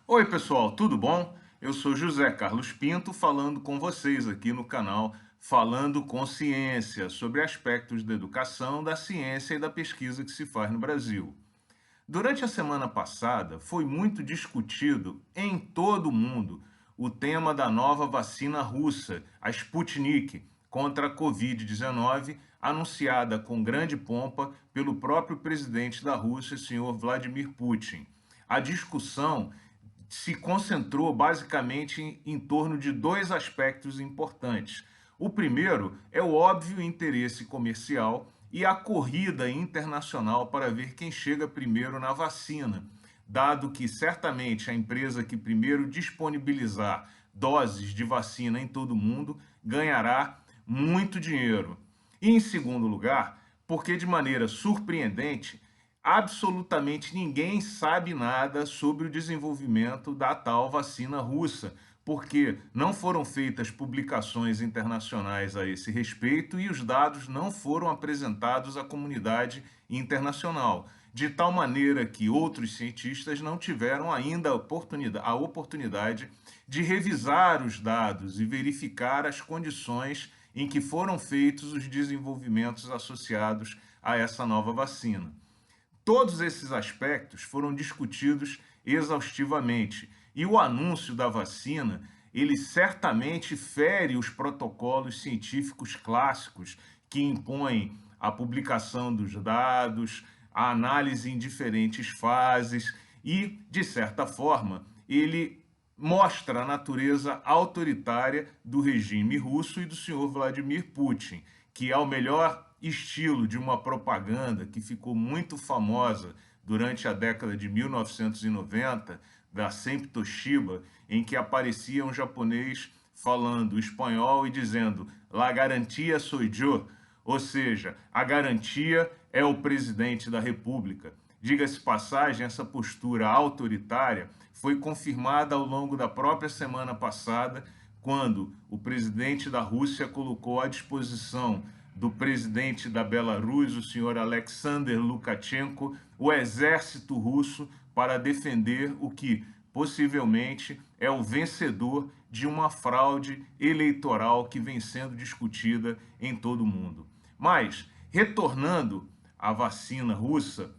Oi, pessoal, tudo bom? Eu sou José Carlos Pinto, falando com vocês aqui no canal Falando com Ciência, sobre aspectos da educação, da ciência e da pesquisa que se faz no Brasil. Durante a semana passada, foi muito discutido em todo o mundo o tema da nova vacina russa, a Sputnik, contra a Covid-19, anunciada com grande pompa pelo próprio presidente da Rússia, senhor Vladimir Putin. A discussão se concentrou basicamente em torno de dois aspectos importantes. O primeiro é o óbvio interesse comercial e a corrida internacional para ver quem chega primeiro na vacina, dado que certamente a empresa que primeiro disponibilizar doses de vacina em todo o mundo ganhará muito dinheiro. E em segundo lugar, porque de maneira surpreendente, absolutamente ninguém sabe nada sobre o desenvolvimento da tal vacina russa, porque não foram feitas publicações internacionais a esse respeito e os dados não foram apresentados à comunidade internacional, de tal maneira que outros cientistas não tiveram ainda a oportunidade de revisar os dados e verificar as condições em que foram feitos os desenvolvimentos associados a essa nova vacina. Todos esses aspectos foram discutidos exaustivamente e o anúncio da vacina, ele certamente fere os protocolos científicos clássicos que impõem a publicação dos dados, a análise em diferentes fases e, de certa forma, ele mostra a natureza autoritária do regime russo e do senhor Vladimir Putin, que, ao melhor estilo de uma propaganda que ficou muito famosa durante a década de 1990, da Sempre Toshiba, em que aparecia um japonês falando espanhol e dizendo "La garantia soy yo", ou seja, a garantia é o presidente da República. Diga-se passagem, essa postura autoritária foi confirmada ao longo da própria semana passada, quando o presidente da Rússia colocou à disposição do presidente da Belarus, o senhor Alexander Lukashenko, o exército russo para defender o que possivelmente é o vencedor de uma fraude eleitoral que vem sendo discutida em todo o mundo. Mas, retornando à vacina russa,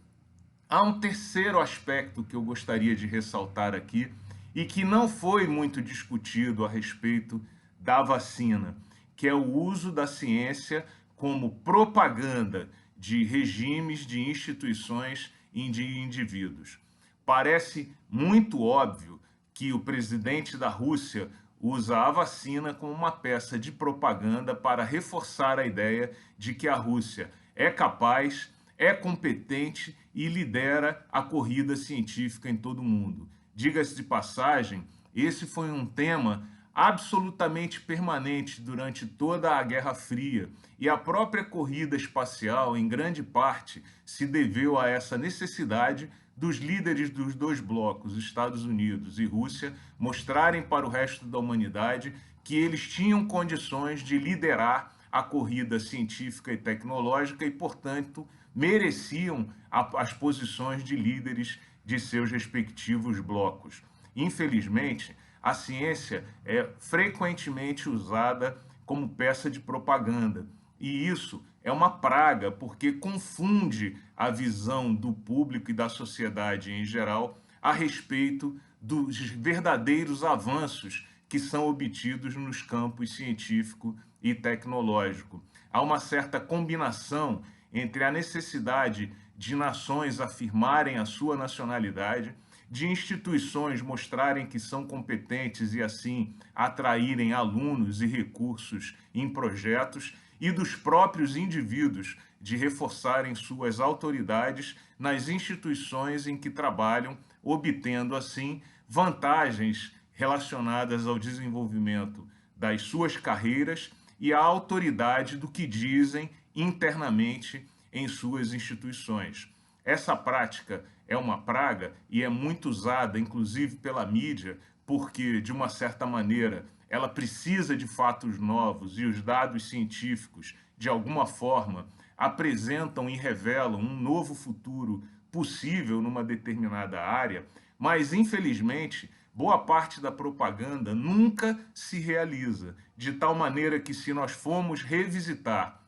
há um terceiro aspecto que eu gostaria de ressaltar aqui e que não foi muito discutido a respeito da vacina, que é o uso da ciência como propaganda de regimes, de instituições e de indivíduos. Parece muito óbvio que o presidente da Rússia usa a vacina como uma peça de propaganda para reforçar a ideia de que a Rússia é capaz, é competente e lidera a corrida científica em todo o mundo. Diga-se de passagem, esse foi um tema absolutamente permanente durante toda a Guerra Fria, e a própria corrida espacial, em grande parte, se deveu a essa necessidade dos líderes dos dois blocos, Estados Unidos e Rússia, mostrarem para o resto da humanidade que eles tinham condições de liderar a corrida científica e tecnológica e, portanto, mereciam as posições de líderes de seus respectivos blocos. Infelizmente, a ciência é frequentemente usada como peça de propaganda. E isso é uma praga, porque confunde a visão do público e da sociedade em geral a respeito dos verdadeiros avanços que são obtidos nos campos científico e tecnológico. Há uma certa combinação entre a necessidade de nações afirmarem a sua nacionalidade, de instituições mostrarem que são competentes e assim atraírem alunos e recursos em projetos, e dos próprios indivíduos de reforçarem suas autoridades nas instituições em que trabalham, obtendo assim vantagens relacionadas ao desenvolvimento das suas carreiras e à autoridade do que dizem internamente em suas instituições. Essa prática é uma praga e é muito usada, inclusive pela mídia, porque, de uma certa maneira, ela precisa de fatos novos e os dados científicos, de alguma forma, apresentam e revelam um novo futuro possível numa determinada área, Mas, infelizmente, boa parte da propaganda nunca se realiza, de tal maneira que, se nós formos revisitar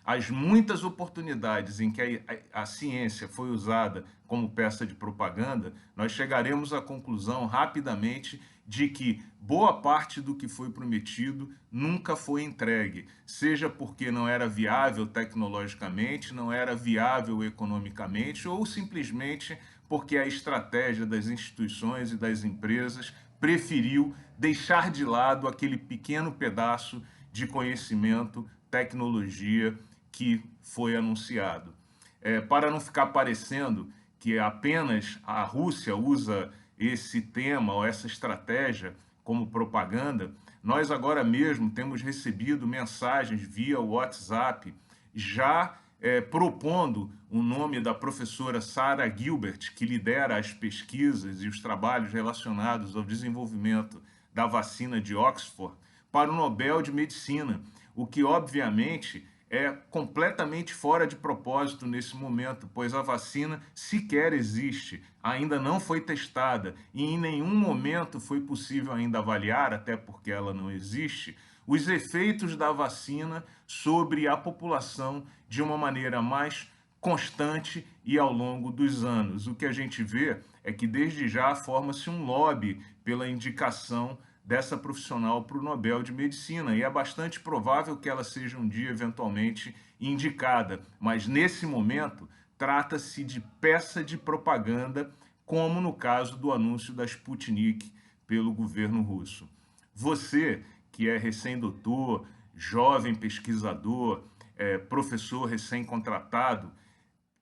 as muitas oportunidades em que a ciência foi usada como peça de propaganda, nós chegaremos à conclusão rapidamente de que boa parte do que foi prometido nunca foi entregue, seja porque não era viável tecnologicamente, não era viável economicamente, ou simplesmente porque a estratégia das instituições e das empresas preferiu deixar de lado aquele pequeno pedaço de conhecimento, tecnologia que foi anunciado. Para não ficar parecendo que apenas a Rússia usa esse tema ou essa estratégia como propaganda, nós agora mesmo temos recebido mensagens via WhatsApp já propondo o nome da professora Sarah Gilbert, que lidera as pesquisas e os trabalhos relacionados ao desenvolvimento da vacina de Oxford, para o Nobel de Medicina, o que obviamente é completamente fora de propósito nesse momento, pois a vacina sequer existe, ainda não foi testada e em nenhum momento foi possível ainda avaliar, até porque ela não existe, os efeitos da vacina sobre a população de uma maneira mais constante e ao longo dos anos. O que a gente vê é que desde já forma-se um lobby pela indicação dessa profissional para o Nobel de Medicina, e é bastante provável que ela seja um dia eventualmente indicada, mas nesse momento trata-se de peça de propaganda, como no caso do anúncio da Sputnik pelo governo russo. Você, que é recém-doutor, jovem pesquisador, professor recém-contratado,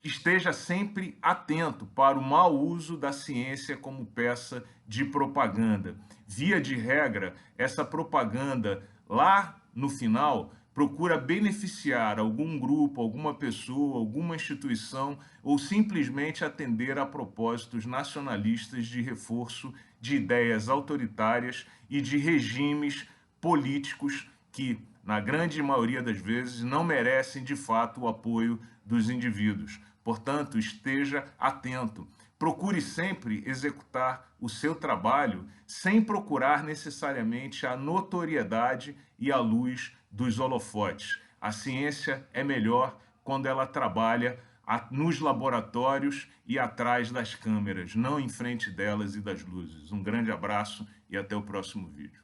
esteja sempre atento para o mau uso da ciência como peça de propaganda. Via de regra, essa propaganda lá no final procura beneficiar algum grupo, alguma pessoa, alguma instituição ou simplesmente atender a propósitos nacionalistas de reforço de ideias autoritárias e de regimes políticos que, na grande maioria das vezes, não merecem de fato o apoio dos indivíduos. Portanto, esteja atento. Procure sempre executar o seu trabalho sem procurar necessariamente a notoriedade e a luz dos holofotes. A ciência é melhor quando ela trabalha nos laboratórios e atrás das câmeras, não em frente delas e das luzes. Um grande abraço e até o próximo vídeo.